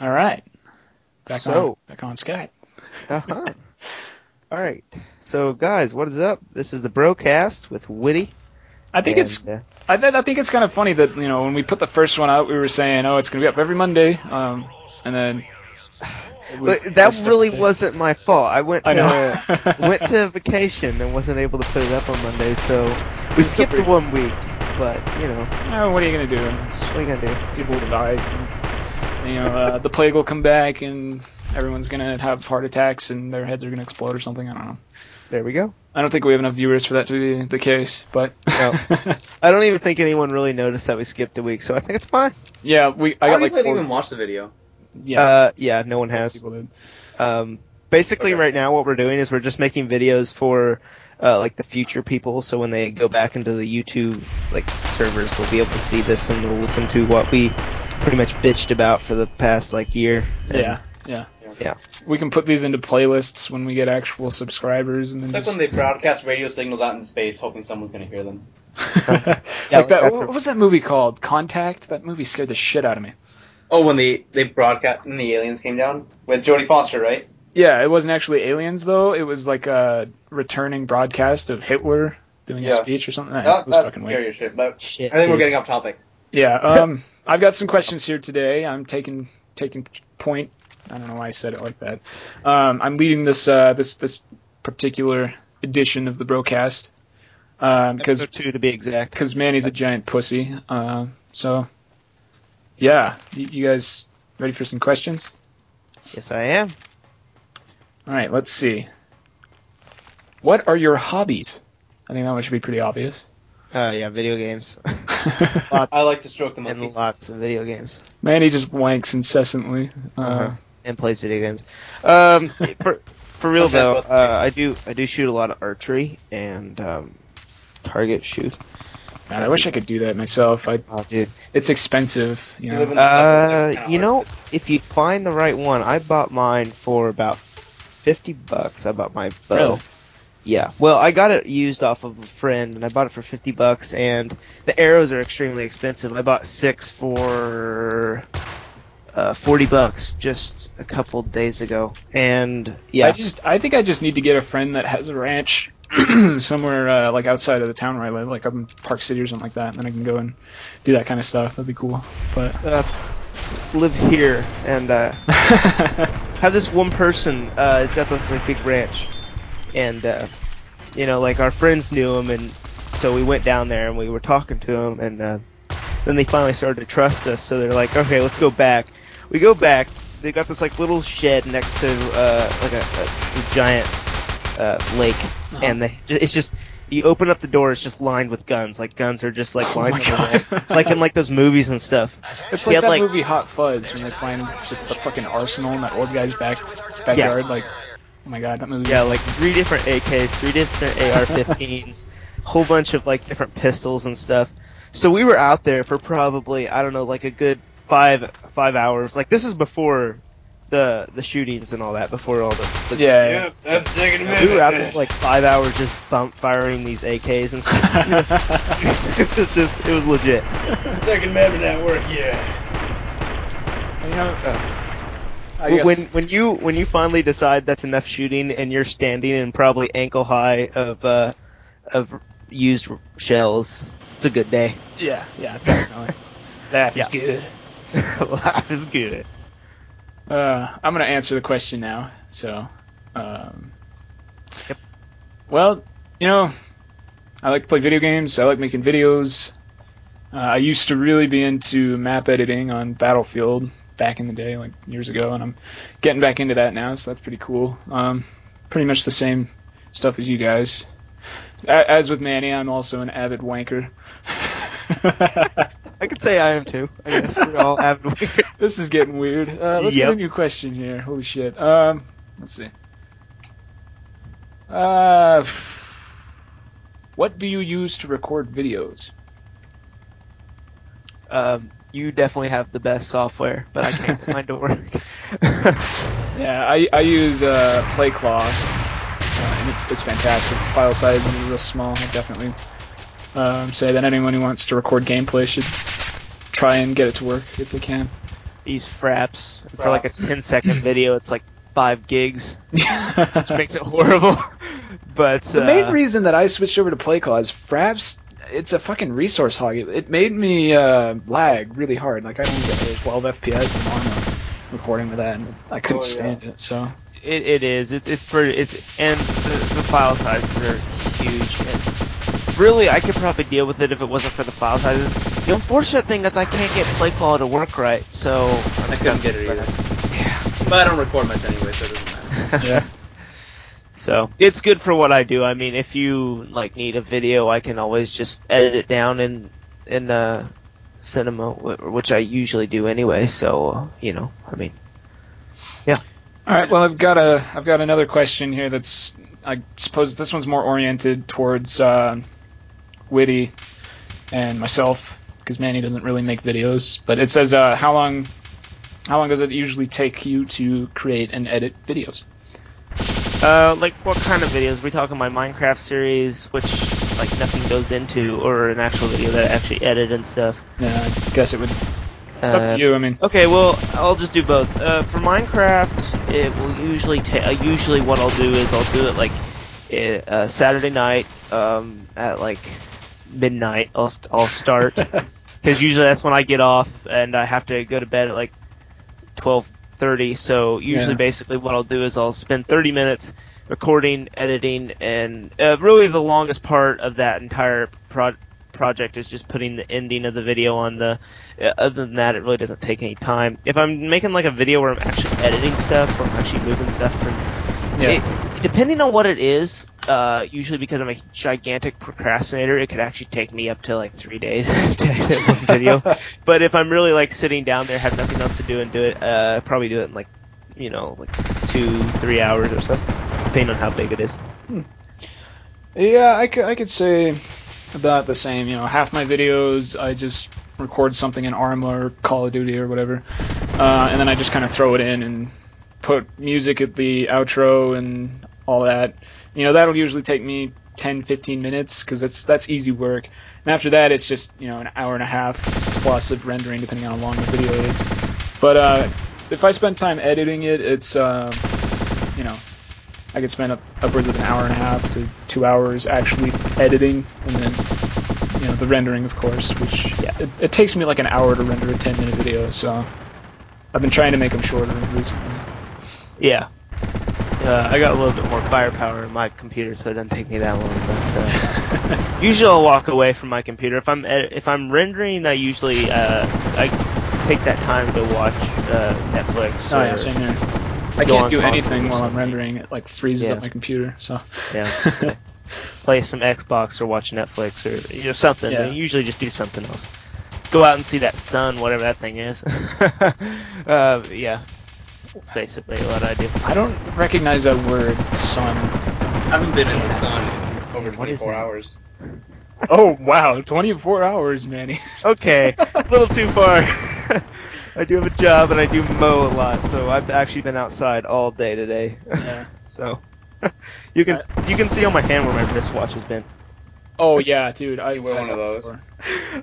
All right. Back on Skype. Uh-huh. All right. So, guys, what is up? This is the BroCast with Witty. I think it's kind of funny that, when we put the first one out, we were saying, oh, it's going to be up every Monday, and then... That really wasn't my fault. I went to vacation and wasn't able to put it up on Monday, so we skipped 1 week. But what are you gonna do? What are you gonna do? People will die. And, the plague will come back, and everyone's gonna have heart attacks, and their heads are gonna explode or something. I don't know. There we go. I don't think we have enough viewers for that to be the case, but no. I don't even think anyone really noticed that we skipped a week, so I think it's fine. Yeah, I got like. I didn't even watch the video. Yeah, no one has. Basically, right now, what we're doing is we're just making videos for like the future people. So when they go back into the YouTube servers, they'll be able to see this and they'll listen to what we pretty much bitched about for the past year. And, yeah. We can put these into playlists when we get actual subscribers, and then it's like when they broadcast radio signals out in space, hoping someone's going to hear them. What was that movie called? Contact. That movie scared the shit out of me. Oh, when they broadcast and the aliens came down with Jodie Foster, right? Yeah, it wasn't actually aliens though. It was like a returning broadcast of Hitler doing a speech or something. That was fucking scary as shit. But I think we're getting off topic. Yeah. I've got some questions here today. I'm taking point. I don't know why I said it like that. I'm leading this particular edition of the BroCast. Episode 2 to be exact. Because Manny's a giant pussy. So. Yeah, you guys ready for some questions? Yes, I am. All right, let's see. What are your hobbies? I think that one should be pretty obvious. Yeah, video games. I like to stroke the monkey. And lots of video games. Manny just wanks incessantly. And plays video games. For real though, I do shoot a lot of archery and target shoot. God, I wish I could do that myself. Dude, it's expensive. If you find the right one, I bought mine for about $50. I bought my bow. Really? Yeah. Well, I got it used off of a friend, and I bought it for $50. And the arrows are extremely expensive. I bought 6 for $40 just a couple days ago. And yeah, I think I just need to get a friend that has a ranch. Somewhere outside of the town where I live, like up in Park City or something like that, and then I can go and do that kind of stuff. That'd be cool. But live here and have this one person. He's got this big ranch, and our friends knew him, and so we went down there and we were talking to him, and then they finally started to trust us. So they're like, okay, let's go back. We go back. They got this little shed next to a giant lake. And it's just, you open up the door, it's just lined with guns. Guns are just lined on the wall. Like in those movies and stuff. It's like that movie Hot Fuzz when they find just the fucking arsenal in that old guy's backyard. Oh my god, that movie. Yeah, 3 different AKs, 3 different AR-15s, a whole bunch of different pistols and stuff. So we were out there for probably, I don't know, a good 5 hours. This is before the shootings and all that, before all the yeah, that's second amendment. We were out there for 5 hours just bump firing these AKs and stuff. it was legit. Second amendment at work, yeah. When you finally decide that's enough shooting and you're standing in probably ankle high of used shells, it's a good day. Yeah, definitely. That is good. Life is good. I'm going to answer the question now. So, Yep. Well, I like to play video games. I like making videos. I used to really be into map editing on Battlefield back in the day, years ago, and I'm getting back into that now, so that's pretty cool. Pretty much the same stuff as you guys. As with Manny, I'm also an avid wanker. I could say I am too. I guess we're all avid wankers. This is getting weird. Let's get a new question here. Holy shit. Let's see. What do you use to record videos? You definitely have the best software, but I can't get mine to work. Yeah, I use PlayClaw, and it's fantastic. The file size is real small. I definitely say that anyone who wants to record gameplay should try and get it to work if they can. use Fraps. For like a 10-second video, it's like 5 gigs, which makes it horrible. But the main reason that I switched over to PlayCall is Fraps. It's a fucking resource hog. It made me lag really hard. Like I don't get 12 FPS in Arma recording with that, and I couldn't stand it. So it is. It's pretty. And the file sizes are huge. And really, I could probably deal with it if it wasn't for the file sizes. The unfortunate thing is I can't get PlayCall to work right. So I couldn't get it either. Yeah. But I don't record much anyway, so it doesn't matter. yeah. So it's good for what I do. I mean, if you like need a video, I can always just edit it down in Cinema, which I usually do anyway. So I mean, yeah. All right. Well, I've got another question here. That's, I suppose this one's more oriented towards Witty and myself, because Manny doesn't really make videos. But it says, how long does it usually take you to create and edit videos? Like what kind of videos? Are we talking my Minecraft series, which like nothing goes into, or an actual video that I actually edit and stuff? Yeah, I guess it would. It's up to you. I mean. Okay, well, I'll just do both. For Minecraft, it will usually usually what I'll do is I'll do it like Saturday night at like midnight. I'll start because usually that's when I get off and I have to go to bed at like 12:30. So usually, basically, what I'll do is I'll spend 30 minutes recording, editing, and really the longest part of that entire project is just putting the ending of the video on the. Other than that, it really doesn't take any time. If I'm making like a video where I'm actually editing stuff, or I'm actually moving stuff from, depending on what it is, usually because I'm a gigantic procrastinator, it could actually take me up to like 3 days to edit one video. But if I'm really like sitting down there, have nothing else to do and do it, probably do it in like, like 2-3 hours or so, depending on how big it is. Yeah, I could say about the same. Half my videos I just record something in Arma or Call of Duty or whatever, and then I just kind of throw it in and put music at the outro and all that. That'll usually take me 10-15 minutes because that's easy work. And after that, it's just an hour and a half plus of rendering, depending on how long the video is. But if I spend time editing it, it's I could spend upwards of an hour and a half to 2 hours actually editing, and then the rendering, of course, which it takes me like an hour to render a 10-minute video. So I've been trying to make them shorter recently. Yeah. I got a little bit more firepower in my computer, so it doesn't take me that long. But usually I'll walk away from my computer. If I'm rendering, I usually I take that time to watch Netflix. Oh yeah, same here. I can't do anything while I'm rendering. It like freezes up my computer. So so play some Xbox or watch Netflix or something. Yeah. I usually just do something else. Go out and see that sun, whatever that thing is. Yeah. That's basically what I do. I don't recognize that word, sun. I haven't been in the sun in over 24 hours. Oh, wow. 24 hours, Manny. Okay. A little too far. I do have a job and I do mow a lot, so I've actually been outside all day today. Yeah. So you can see on my hand where my wristwatch has been. Oh, yeah, dude. I wear one of those. Before.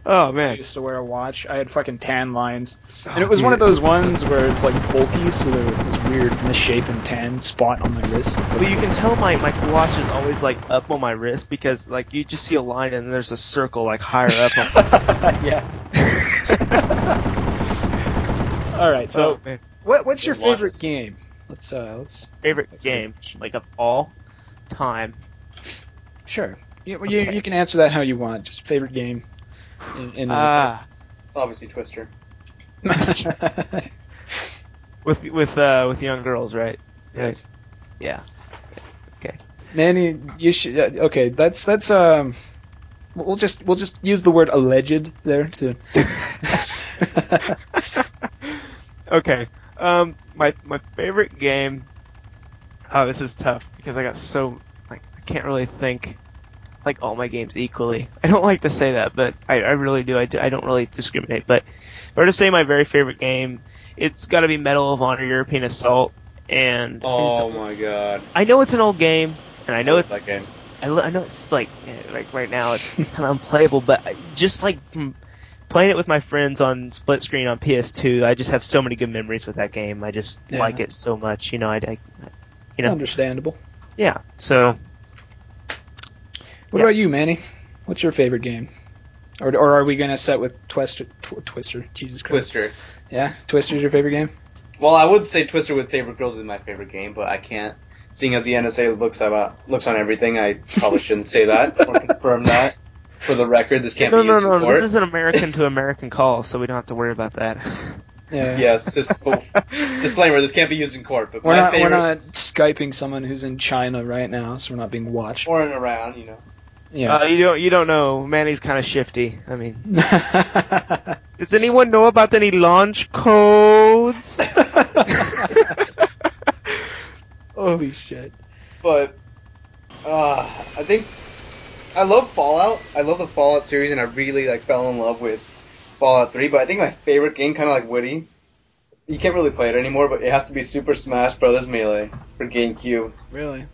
Oh, man. I used to wear a watch. I had fucking tan lines. And it was one of those ones where it's like bulky, so there was this weird misshapen tan spot on my wrist. Well, you can tell my watch is always like up on my wrist because like you just see a line and then there's a circle like higher up on Yeah. Alright, so what's your favorite game? Let's favorite game, like of all time. Sure. You can answer that how you want. Just favorite game. Obviously Twister. with young girls, right? Yes. Yeah. Okay. Manny, you should. Okay, that's We'll just use the word alleged there to. Okay. My favorite game. Oh, this is tough because I got so I can't really think like all my games equally. I don't like to say that, but I really do. I don't really discriminate. But if I were to say my very favorite game, it's got to be Medal of Honor European Assault. And oh my god! I know it's an old game, and I know it's that game. I know it's like right now it's kind of unplayable, but just like from playing it with my friends on split screen on PS2, I just have so many good memories with that game. I just like it so much. It's understandable. Yeah. So. What about you, Manny? What's your favorite game? Or are we gonna set with Twister? Jesus Christ. Twister. Yeah, Twister's your favorite game. Well, I would say Twister with Favorite Girls is my favorite game, but I can't. Seeing as the NSA looks on everything, I probably shouldn't say that or confirm that. For the record, this can't be used in court. This is an American to American call, so we don't have to worry about that. Yeah. Yes. Disclaimer: this can't be used in court. But we're not Skyping someone who's in China right now, so we're not being watched. Or in around, Yeah. You don't know. Manny's kind of shifty. I mean, does anyone know about any launch codes? Holy shit. But I think I love Fallout. I love the Fallout series, and I really fell in love with Fallout 3. But I think my favorite game, kind of like Woody, you can't really play it anymore, but it has to be Super Smash Bros. Melee for GameCube. Really?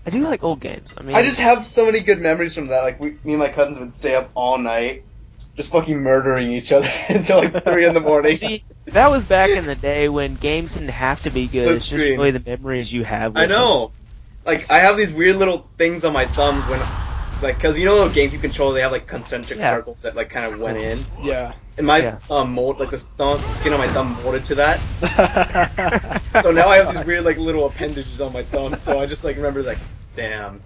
I do like old games. I mean, I just have so many good memories from that. Me and my cousins would stay up all night, just fucking murdering each other until 3 in the morning. See, that was back in the day when games didn't have to be good. Split It's just screen. really the memories you have. With I know. I have these weird little things on my thumbs when, because the GameCube controller, they have concentric circles that kind of went in. Yeah. And my mold, the skin on my thumb molded to that. So now I have these weird little appendages on my thumb. So I just remember damn,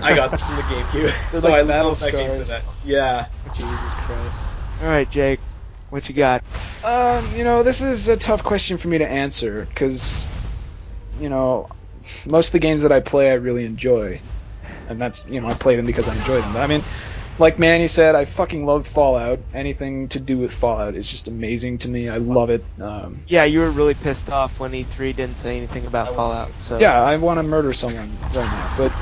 I got this from the GameCube. So I love that game for that. Yeah. Jesus Christ. All right, Jake, what you got? This is a tough question for me to answer because, most of the games that I play I really enjoy, and that's I play them because I enjoy them. But I mean, like Manny said, I fucking love Fallout. Anything to do with Fallout is just amazing to me. I love it. Yeah, you were really pissed off when E3 didn't say anything about Fallout. So yeah, I want to murder someone right now. But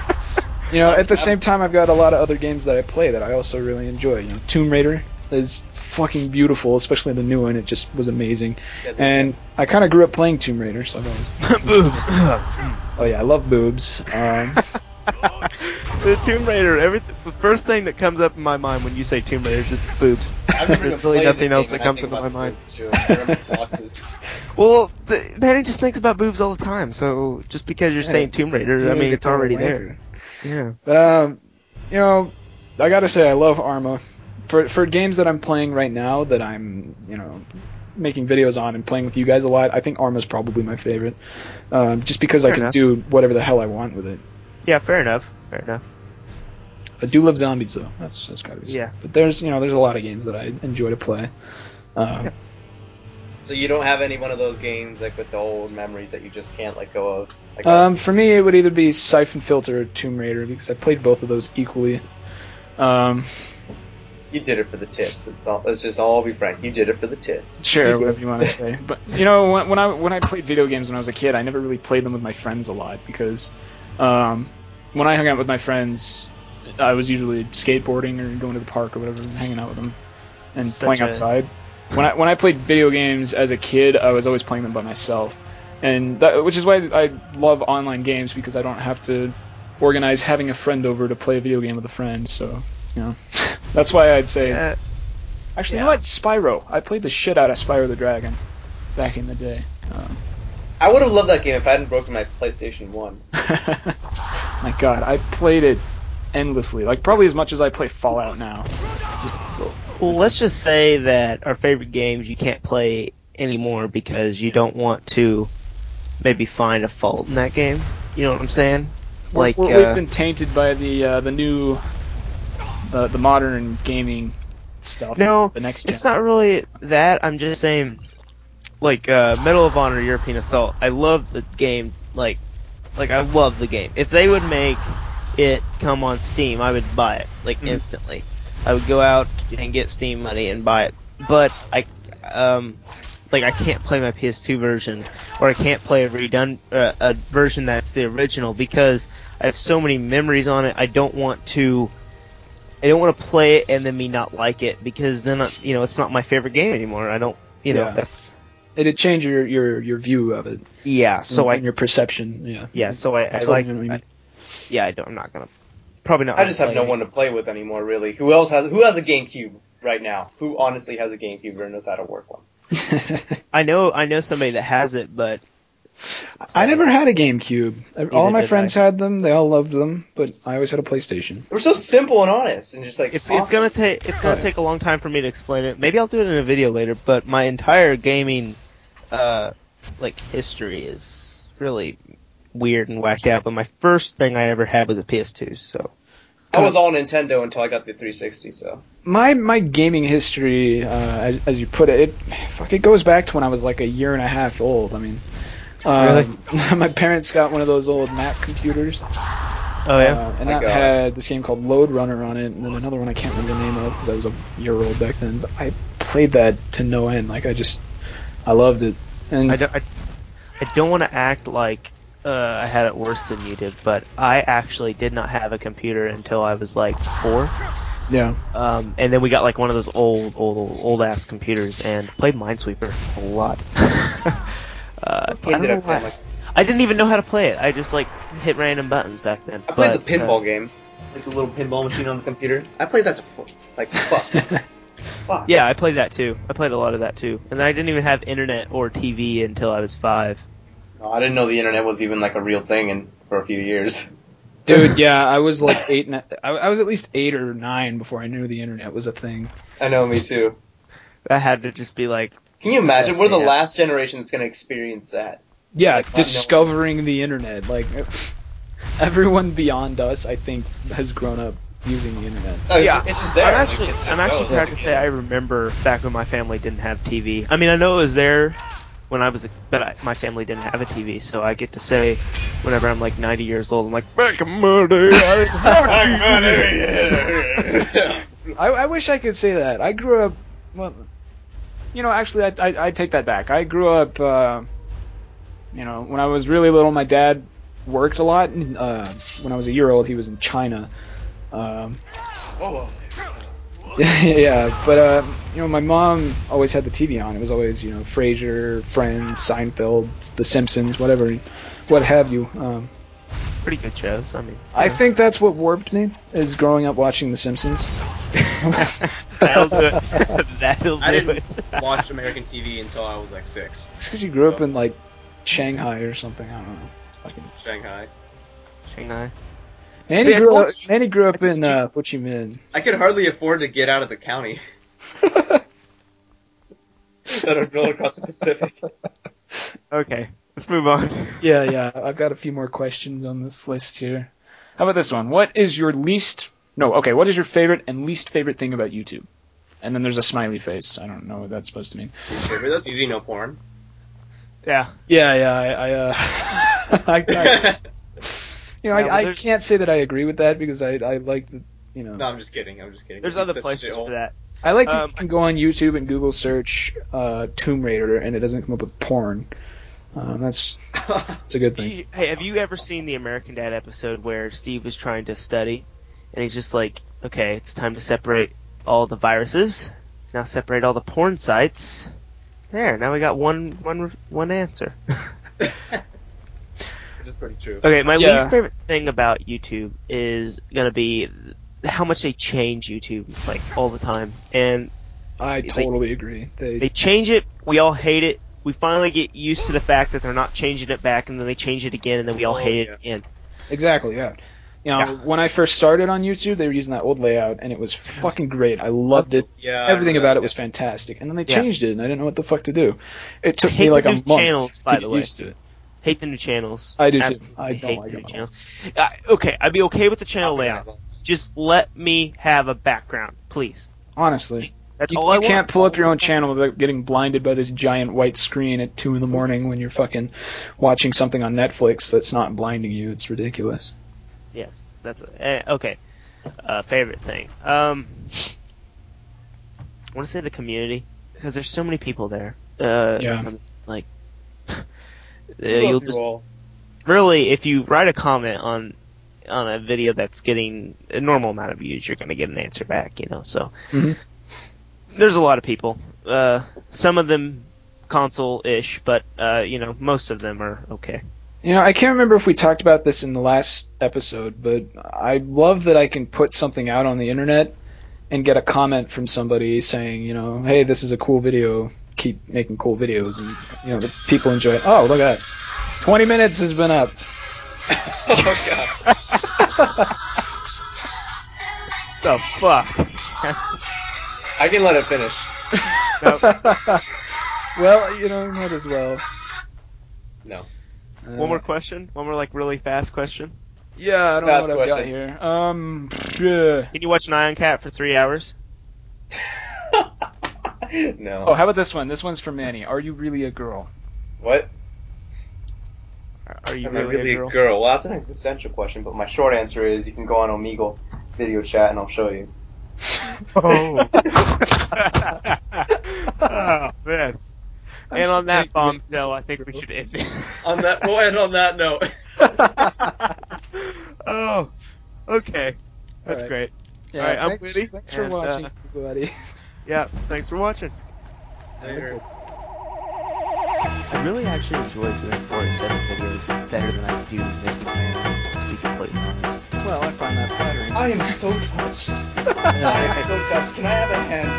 at the same time, I've got a lot of other games that I play that I also really enjoy. Tomb Raider is fucking beautiful, especially the new one. It just was amazing. And I kind of grew up playing Tomb Raider, so I've always boobs. Oh yeah, I love boobs. The Tomb Raider, the first thing that comes up in my mind when you say Tomb Raider is just boobs. There's really nothing else that comes into my mind. Well, Manny just thinks about boobs all the time, so just because you're saying Tomb Raider, I mean, it's already there. Yeah. But, I gotta say, I love Arma. For games that I'm playing right now that I'm, making videos on and playing with you guys a lot, I think Arma's probably my favorite. Just because I can do whatever the hell I want with it. Yeah, fair enough. Fair enough. I do love zombies though. That's gotta be. Yeah. But there's a lot of games that I enjoy to play. So you don't have any one of those games with the old memories that you just can't let go of? For me, it would either be Siphon Filter or Tomb Raider because I played both of those equally. You did it for the tits. Let's just all be frank. You did it for the tits. Sure, whatever you want to say. But when I played video games when I was a kid, I never really played them with my friends a lot because when I hung out with my friends, I was usually skateboarding or going to the park or whatever, and hanging out with them and playing outside. When I played video games as a kid, I was always playing them by myself, which is why I love online games because I don't have to organize having a friend over to play a video game with a friend. So that's why I'd say. Actually, you know what? Spyro. I played the shit out of Spyro the Dragon back in the day. I would have loved that game if I hadn't broken my PlayStation 1. My God, I played it endlessly. Probably as much as I play Fallout now. Well, let's just say that our favorite games you can't play anymore because you don't want to maybe find a fault in that game. You know what I'm saying? We've been tainted by the new, the modern gaming stuff. No, the next it's not really that. I'm just saying, Medal of Honor European Assault. I love the game. I love the game. If they would make it come on Steam, I would buy it instantly. I would go out and get Steam money and buy it. But I can't play my PS2 version, or I can't play a version that's the original because I have so many memories on it. I don't want to play it and then me not like it because then it's not my favorite game anymore. I don't that's. It'd change your view of it. Yeah, so and your perception. Yeah. Yeah, so I totally know what you mean. I'm not gonna. Probably not. I just have no one to play with anymore, really. Who has a GameCube? right now? Who honestly has a GameCube or knows how to work one? I know somebody that has it, but I never had a GameCube. All of my did friends I. had them. They all loved them, but I always had a PlayStation. They were so simple and honest, and just like it's awesome. gonna take a long time for me to explain it. Maybe I'll do it in a video later. But my entire gaming, history is really weird and whacked out. But my first thing I ever had was a PS2. So I was all Nintendo until I got the 360. So My gaming history, as you put it, it goes back to when I was like a year and a half old. I mean, Really? my parents got one of those old Mac computers. Oh yeah. And My that God. had this game called Load Runner on it, and then another one I can't remember the name of because I was a year old back then. But I played that to no end. Like I loved it. And I don't want to act like I had it worse than you did, but I actually did not have a computer until I was like 4. yeah, And then we got like one of those old ass computers and played Minesweeper a lot. I don't ended know up playing, why. like, I didn't even know how to play it. I just like hit random buttons back then. I played But, the pinball game, like the little pinball machine on the computer. I played that to fuck. Fuck. Yeah, I played that too. I played a lot of that too. And then I didn't even have internet or TV until I was 5. No, I didn't know the internet was even like a real thing for a few years. dude. Yeah, I was like 8. I was at least 8 or 9 before I knew the internet was a thing. I know, me too. I had to just be like, Can you imagine? Yes, We're the yeah. last generation that's going to experience that. Yeah, Like, discovering the internet. Like everyone beyond us, I think, has grown up using the internet. Oh, yeah, it's just there. I'm Like, actually it's just proud there. to say I remember back when my family didn't have TV. I mean, I know it was there when I was, my family didn't have a TV, so I get to say, whenever I'm like 90 years old, I'm like, back in my day, I didn't have TV. I wish I could say that. I grew up. Well, actually, I take that back. I grew up. When I was really little, my dad worked a lot. And, when I was a year old, he was in China. Oh, Yeah, but my mom always had the TV on. It was always Frasier, Friends, Seinfeld, The Simpsons, what have you. Pretty good shows. I mean, I think that's what warped me is growing up watching The Simpsons. that'll do it. That'll I do it. didn't watch American TV until I was like 6. It's because you grew up in like Shanghai or something. I don't know. Fucking Shanghai. Shanghai. Manny See, I grew told up. you. Manny grew up I just in keep- Ho Chi Minh. I could hardly afford to get out of the county. Instead of drill across the Pacific. Okay, let's move on. Yeah. I've got a few more questions on this list here. How about this one? What is your what is your favorite and least favorite thing about YouTube? And then there's a smiley face. I don't know what that's supposed to mean. That's usually no porn. Yeah. Yeah. I Yeah, can't say that I agree with that because I like the No, I'm just kidding. There's It's other such a places shithole. for that. I like that you can go on YouTube and Google search Tomb Raider and it doesn't come up with porn. It's a good thing. Hey, have you ever seen the American Dad episode where Steve was trying to study, and he's just like, okay, it's time to separate all the viruses. Now separate all the porn sites. There, now we got one answer. Which is pretty true. Okay, my Yeah. least favorite thing about YouTube is gonna be how much they change YouTube like all the time, and I totally agree. they change it. We all hate it. We finally get used to the fact that they're not changing it back, and then they change it again, and then we all hate it again. Exactly, yeah. When I first started on YouTube, they were using that old layout, and it was fucking great. I loved it. Yeah, Everything about it was fantastic. And then they changed it, and I didn't know what the fuck to do. It took Hate me like the a new month channels, to by get the way. used to it. Hate the new channels. I do too. Absolutely I don't hate like the new them. channels. Okay, I'd be okay with the channel layout. Just let me have a background, please. Honestly. That's You, all I you want. can't pull up your own channel without getting blinded by this giant white screen at 2 in the morning when you're fucking watching something on Netflix that's not blinding you. It's ridiculous. Yes, that's okay. Favorite thing. I want to say the community because there's so many people there. Yeah. Like, you'll just really, if you write a comment on a video that's getting a normal amount of views, you're going to get an answer back. So. Mhm. There's a lot of people. Some of them console-ish, but most of them are okay. I can't remember if we talked about this in the last episode, but I love that I can put something out on the internet and get a comment from somebody saying, hey, this is a cool video, keep making cool videos, and the people enjoy it. Oh, look at that. 20 minutes has been up. Oh god. The fuck? I can let it finish. Well, might as well. No. One more question? One more like really fast question? Yeah, I don't Fast know what I've got question. here. Can you watch Nyan Cat for 3 hours? No. Oh, how about this one? This one's for Manny. Are you really a girl? What? Are you Am I really, really a girl? Well, that's an existential question, but my short answer is you can go on Omegle video chat and I'll show you. Oh. Oh, man. And on that bombshell, I think we should end it. We'll end on that note. Oh, okay. That's All right. great. Yeah, All right, I'm thanks, Woody. Thanks for and, watching, everybody. Yeah, thanks for watching. Later. I really actually enjoy doing 47 videos better than I do making my own, to be completely honest. Well, I find that flattering. I am so touched. I am so touched. Can I have a hand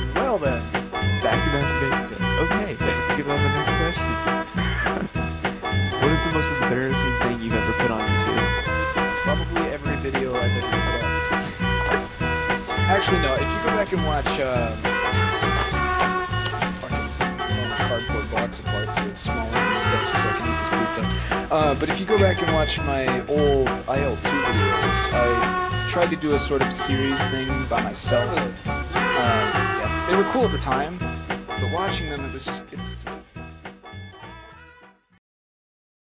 job? Well then. Back to masturbation goes. Okay, let's get on the next question. What is the most embarrassing thing you've ever put on YouTube? Probably every video I've ever put up. Actually, no. If you go back and watch, cardboard box of parts, so it's smaller than the desk, so I can eat this pizza. But if you go back and watch my old IL2 videos, I tried to do a sort of series thing by myself. Yeah, they were cool at the time, but watching them, it was just